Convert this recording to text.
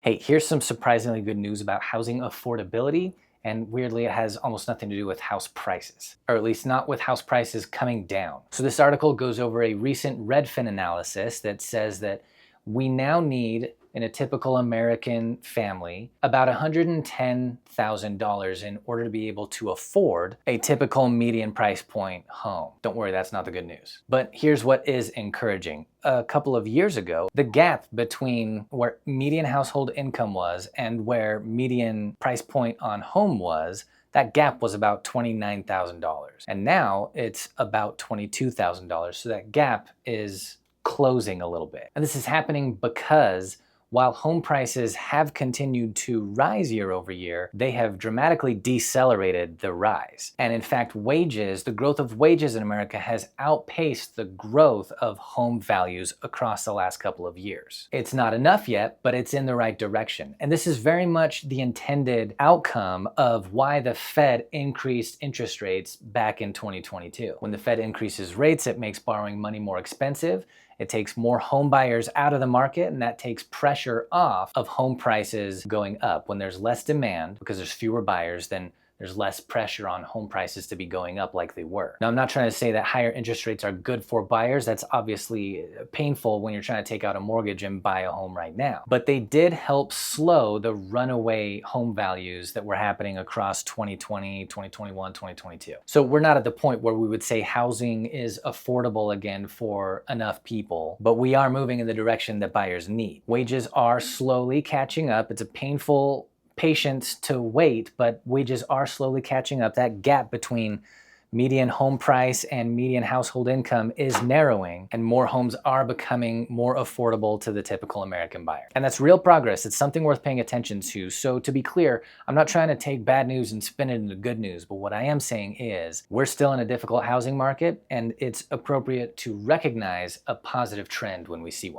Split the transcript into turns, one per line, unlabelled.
Hey, here's some surprisingly good news about housing affordability, and weirdly, it has almost nothing to do with house prices, or at least not with house prices coming down. So this article goes over a recent Redfin analysis that says that we now need, in a typical American family, about $110,000 in order to be able to afford a typical median price point home. Don't worry, that's not the good news. But here's what is encouraging. A couple of years ago, the gap between where median household income was and where median price point on home was, that gap was about $29,000. And now it's about $22,000. So that gap is closing a little bit. And this is happening because while home prices have continued to rise year over year, they have dramatically decelerated the rise. And in fact, the growth of wages in America has outpaced the growth of home values across the last couple of years. It's not enough yet, but it's in the right direction. And this is very much the intended outcome of why the Fed increased interest rates back in 2022. When the Fed increases rates, it makes borrowing money more expensive. It takes more home buyers out of the market, and that takes pressure off of home prices going up. When there's less demand, because there's fewer buyers, then there's less pressure on home prices to be going up like they were. Now, I'm not trying to say that higher interest rates are good for buyers. That's obviously painful when you're trying to take out a mortgage and buy a home right now. But they did help slow the runaway home values that were happening across 2020, 2021, 2022. So we're not at the point where we would say housing is affordable again for enough people, but we are moving in the direction that buyers need. Wages are slowly catching up. It's a painful patience to wait, but wages are slowly catching up. That gap between median home price and median household income is narrowing, and more homes are becoming more affordable to the typical American buyer. And that's real progress. It's something worth paying attention to. So to be clear, I'm not trying to take bad news and spin it into good news, but what I am saying is we're still in a difficult housing market, and it's appropriate to recognize a positive trend when we see one.